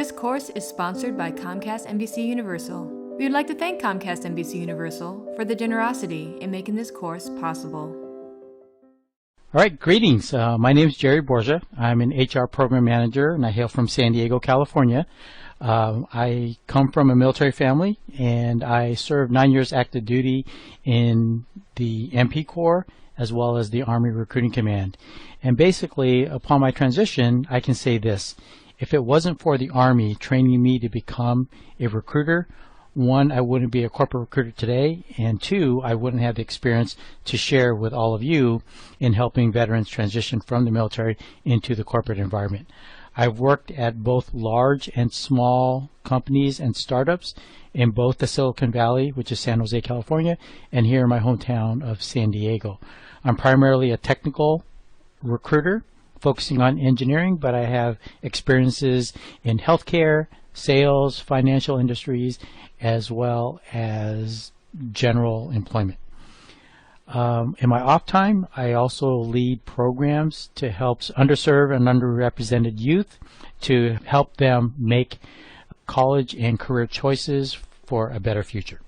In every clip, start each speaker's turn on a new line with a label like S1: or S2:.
S1: This course is sponsored by Comcast NBC Universal. We would like to thank Comcast NBC Universal for the generosity in making this course possible.
S2: All right, greetings. My name is Jerry Borgia. I'm an HR program manager, and I hail from San Diego, California. I come from a military family, and I served 9 years active duty in the MP Corps as well as the Army Recruiting Command. And basically, upon my transition, I can say this. If it wasn't for the Army training me to become a recruiter, one, I wouldn't be a corporate recruiter today, and two, I wouldn't have the experience to share with all of you in helping veterans transition from the military into the corporate environment. I've worked at both large and small companies and startups in both the Silicon Valley, which is San Jose, California, and here in my hometown of San Diego. I'm primarily a technical recruiter focusing on engineering, but I have experiences in healthcare, sales, financial industries, as well as general employment. In my off time, I also lead programs to help underserved and underrepresented youth to help them make college and career choices for a better future.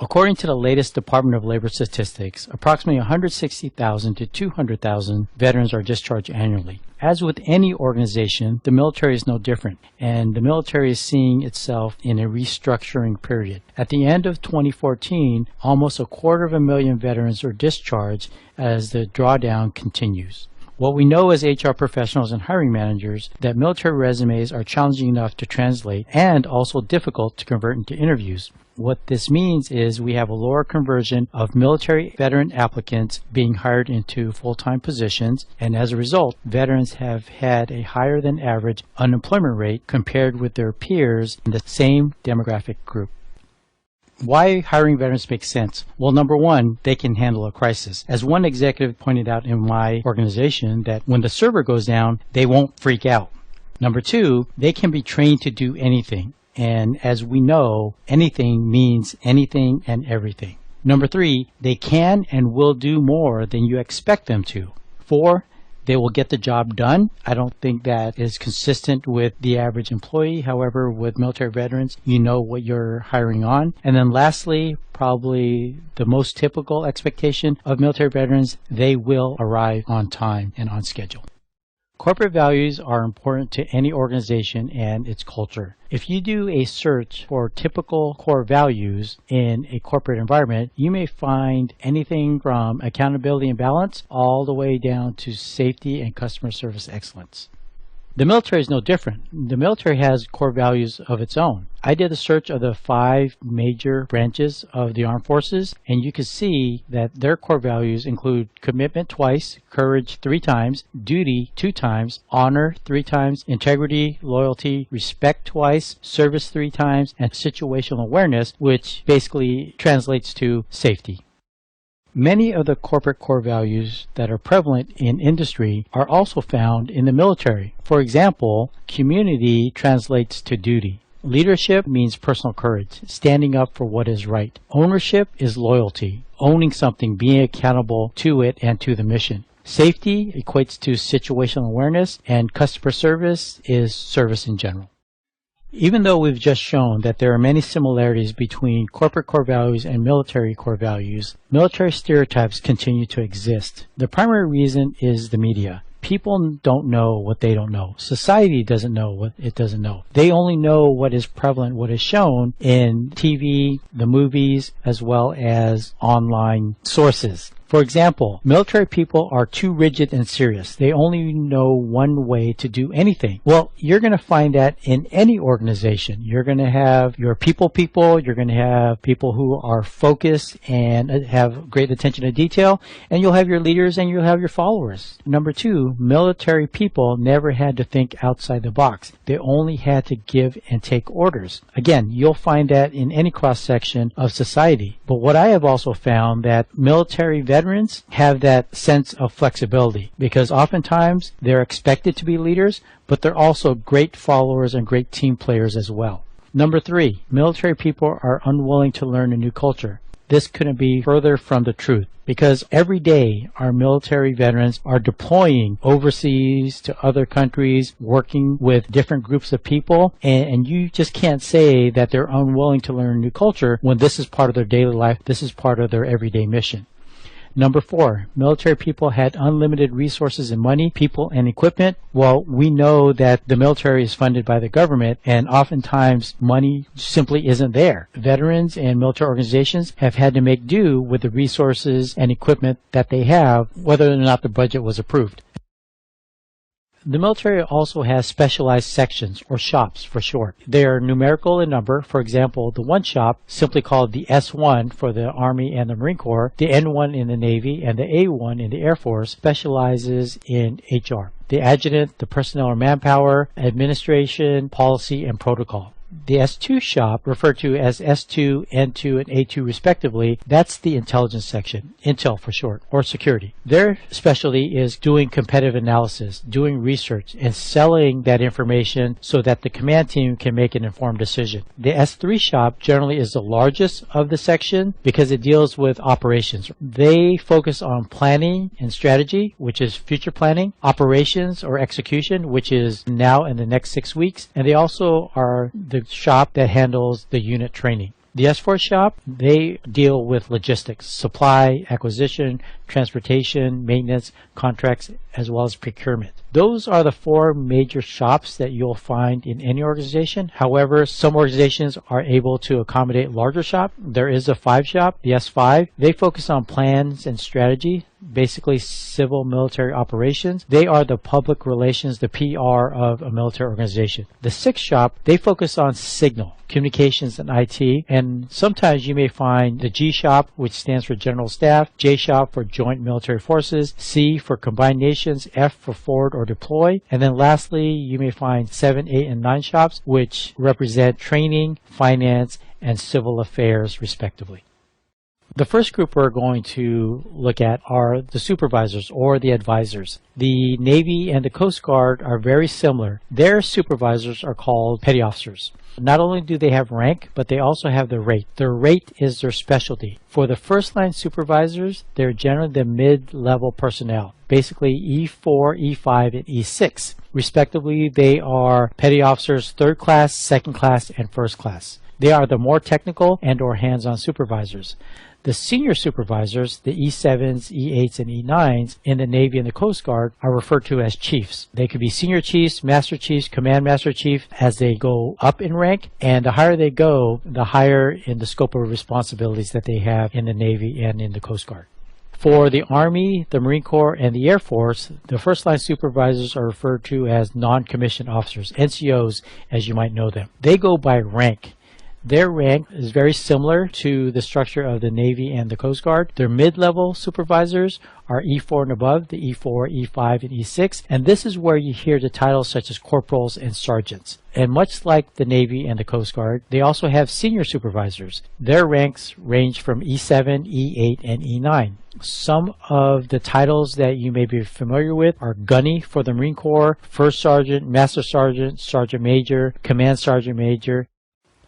S2: According to the latest Department of Labor statistics, approximately 160,000 to 200,000 veterans are discharged annually. As with any organization, the military is no different, and the military is seeing itself in a restructuring period. At the end of 2014, almost 250,000 veterans are discharged as the drawdown continues. What we know as HR professionals and hiring managers that military resumes are challenging enough to translate and also difficult to convert into interviews. What this means is we have a lower conversion of military veteran applicants being hired into full-time positions, and as a result, veterans have had a higher than average unemployment rate compared with their peers in the same demographic group. Why hiring veterans makes sense? Well, number one, they can handle a crisis. As one executive pointed out in my organization, that when the server goes down, they won't freak out. Number two, they can be trained to do anything. And as we know, anything means anything and everything. Number three, they can and will do more than you expect them to. Four, they will get the job done. I don't think that is consistent with the average employee. However, with military veterans, you know what you're hiring on. And then lastly, probably the most typical expectation of military veterans, they will arrive on time and on schedule. Corporate values are important to any organization and its culture. If you do a search for typical core values in a corporate environment, you may find anything from accountability and balance all the way down to safety and customer service excellence. The military is no different. The military has core values of its own. I did a search of the 5 major branches of the armed forces, and you can see that their core values include commitment twice, courage 3 times, duty 2 times, honor 3 times, integrity, loyalty, respect twice, service 3 times, and situational awareness, which basically translates to safety. Many of the corporate core values that are prevalent in industry are also found in the military. For example, community translates to duty. Leadership means personal courage, standing up for what is right. Ownership is loyalty, owning something, being accountable to it and to the mission. Safety equates to situational awareness, and customer service is service in general. Even though we've just shown that there are many similarities between corporate core values and military core values, military stereotypes continue to exist. The primary reason is the media. People don't know what they don't know. Society doesn't know what it doesn't know. They only know what is prevalent, what is shown in TV, the movies, as well as online sources. For example, military people are too rigid and serious. They only know one way to do anything. Well, you're going to find that in any organization. You're going to have your people, you're going to have people who are focused and have great attention to detail, and you'll have your leaders and you'll have your followers. Number two, military people never had to think outside the box. They only had to give and take orders. Again, you'll find that in any cross-section of society. But what I have also found that military veterans have that sense of flexibility, because oftentimes they're expected to be leaders, but they're also great followers and great team players as well. Number three, military people are unwilling to learn a new culture. This couldn't be further from the truth, because every day our military veterans are deploying overseas to other countries, working with different groups of people, and you just can't say that they're unwilling to learn new culture when this is part of their daily life, this is part of their everyday mission. Number 4, military people had unlimited resources and money, people, and equipment. Well, we know that the military is funded by the government, and oftentimes money simply isn't there. Veterans and military organizations have had to make do with the resources and equipment that they have, whether or not the budget was approved. The military also has specialized sections, or shops for short. They are numerical in number. For example, the one shop, simply called the S1 for the Army and the Marine Corps, the N1 in the Navy, and the A1 in the Air Force, specializes in HR. The adjutant, the personnel or manpower, administration, policy, and protocol. The S2 shop, referred to as S2, N2, and A2 respectively, that's the intelligence section, Intel for short, or security. Their specialty is doing competitive analysis, doing research, and selling that information so that the command team can make an informed decision. The S3 shop generally is the largest of the section because it deals with operations. They focus on planning and strategy, which is future planning, operations or execution, which is now in the next 6 weeks, and they also are the shop that handles the unit training. The S4 shop, they deal with logistics, supply, acquisition, transportation, maintenance, contracts, as well as procurement. Those are the 4 major shops that you'll find in any organization. However, some organizations are able to accommodate larger shop. There is a 5 shop, the S5. They focus on plans and strategy, basically civil military operations. They are the public relations, the PR of a military organization. The 6 shop, they focus on signal, communications, and IT, and sometimes you may find the G shop, which stands for General Staff, J shop for Joint Military Forces, C for Combined Nations, F for Forward or Deploy, and then lastly you may find 7, 8, and 9 shops, which represent training, finance, and civil affairs respectively. The first group we're going to look at are the supervisors or the advisors. The Navy and the Coast Guard are very similar. Their supervisors are called petty officers. Not only do they have rank, but they also have the rate. Their rate is their specialty. For the first line supervisors, they're generally the mid-level personnel, basically E4, E5, and E6. Respectively, they are petty officers 3rd class, 2nd class, and 1st class. They are the more technical and or hands-on supervisors. The senior supervisors, the E7s, E8s, and E9s in the Navy and the Coast Guard are referred to as chiefs. They could be senior chiefs, master chiefs, command master chief as they go up in rank, and the higher they go, the higher in the scope of responsibilities that they have in the Navy and in the Coast Guard. For the Army, the Marine Corps, and the Air Force, the first line supervisors are referred to as non-commissioned officers, NCOs as you might know them. They go by rank. Their rank is very similar to the structure of the Navy and the Coast Guard. Their mid-level supervisors are E4 and above, the E4, E5, and E6, and this is where you hear the titles such as corporals and sergeants. And much like the Navy and the Coast Guard, they also have senior supervisors. Their ranks range from E7, E8, and E9. Some of the titles that you may be familiar with are Gunny for the Marine Corps, First Sergeant, Master Sergeant, Sergeant Major, Command Sergeant Major.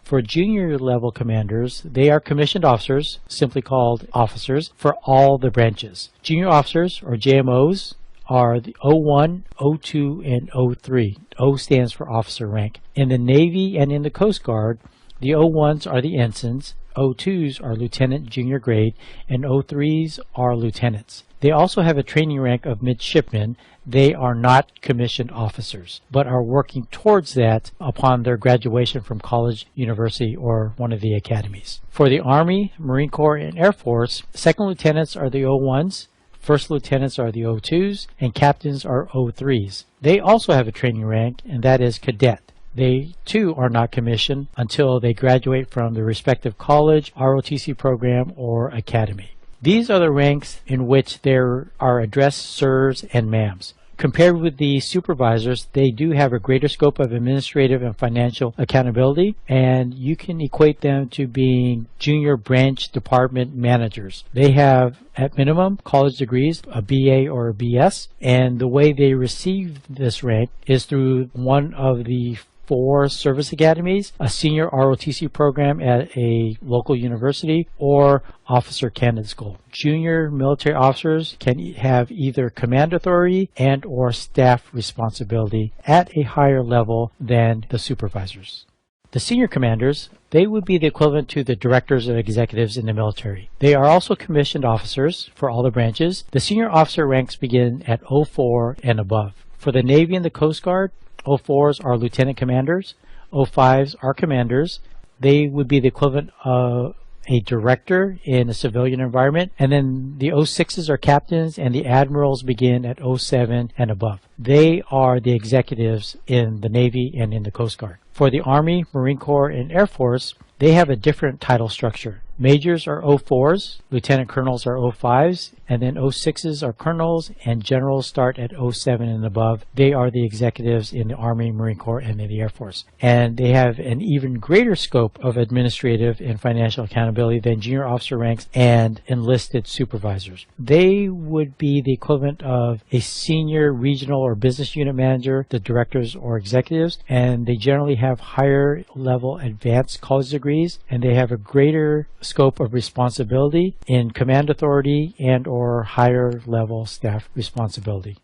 S2: For junior level commanders, they are commissioned officers, simply called officers, for all the branches. Junior officers, or JMOs, are the O1, O2, and O3. O stands for officer rank. In the Navy and in the Coast Guard, the O1s are the ensigns, O2s are lieutenant junior grade, and O3s are lieutenants. They also have a training rank of midshipmen. They are not commissioned officers, but are working towards that upon their graduation from college, university, or one of the academies. For the Army, Marine Corps, and Air Force, second lieutenants are the O1s, first lieutenants are the O2s, and captains are O3s. They also have a training rank, and that is cadet. They too are not commissioned until they graduate from the respective college, ROTC program, or academy. These are the ranks in which there are addressed sirs and ma'ams. Compared with the supervisors, they do have a greater scope of administrative and financial accountability, and you can equate them to being junior branch department managers. They have, at minimum, college degrees, a BA or a BS, and the way they receive this rank is through one of the 4 service academies, a senior ROTC program at a local university, or officer candidate school. Junior military officers can have either command authority and or staff responsibility at a higher level than the supervisors. The senior commanders, they would be the equivalent to the directors or executives in the military. They are also commissioned officers for all the branches. The senior officer ranks begin at 04 and above. For the Navy and the Coast Guard, 04s are lieutenant commanders, 05s are commanders. They would be the equivalent of a director in a civilian environment, and then the 06s are captains, and the admirals begin at 07 and above. They are the executives in the Navy and in the Coast Guard. For the Army, Marine Corps, and Air Force, they have a different title structure. Majors are 04s, lieutenant colonels are 05s, and then 06s are colonels, and generals start at 07 and above. They are the executives in the Army, Marine Corps, and in the Air Force. And they have an even greater scope of administrative and financial accountability than junior officer ranks and enlisted supervisors. They would be the equivalent of a senior regional or business unit manager, the directors or executives, and they generally have higher level advanced college degrees, and they have a greater scope of responsibility in command authority and or higher level staff responsibility.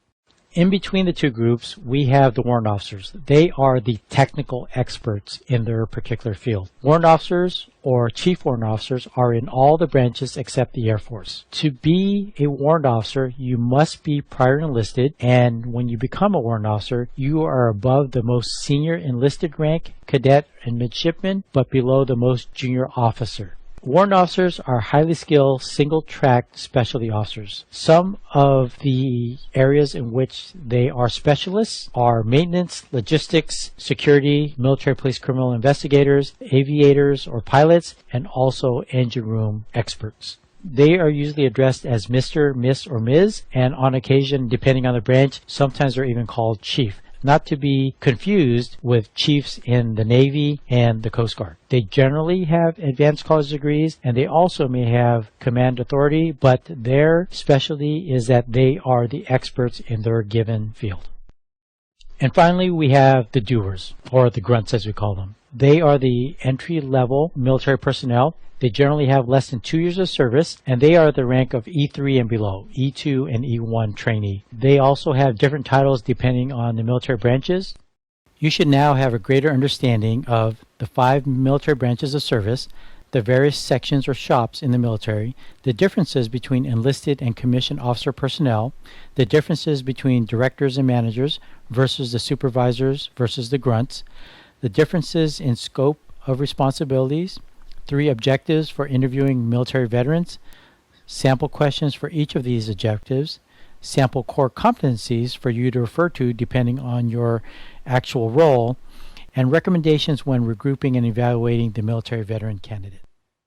S2: In between the two groups, we have the warrant officers. They are the technical experts in their particular field. Warrant officers or chief warrant officers are in all the branches except the Air Force. To be a warrant officer, you must be prior enlisted, and when you become a warrant officer, you are above the most senior enlisted rank, cadet, and midshipman, but below the most junior officer. Warrant officers are highly skilled, single-track specialty officers. Some of the areas in which they are specialists are maintenance, logistics, security, military police criminal investigators, aviators or pilots, and also engine room experts. They are usually addressed as Mr., Miss, or Ms., and on occasion, depending on the branch, sometimes they're even called Chief. Not to be confused with chiefs in the Navy and the Coast Guard. They generally have advanced college degrees, and they also may have command authority, but their specialty is that they are the experts in their given field. And finally, we have the doers, or the grunts as we call them. They are the entry-level military personnel. They generally have less than 2 years of service, and they are the rank of E3 and below, E2 and E1 trainee. They also have different titles depending on the military branches. You should now have a greater understanding of the 5 military branches of service, the various sections or shops in the military, the differences between enlisted and commissioned officer personnel, the differences between directors and managers versus the supervisors versus the grunts, the differences in scope of responsibilities, 3 objectives for interviewing military veterans, sample questions for each of these objectives, sample core competencies for you to refer to depending on your actual role, and recommendations when regrouping and evaluating the military veteran candidate.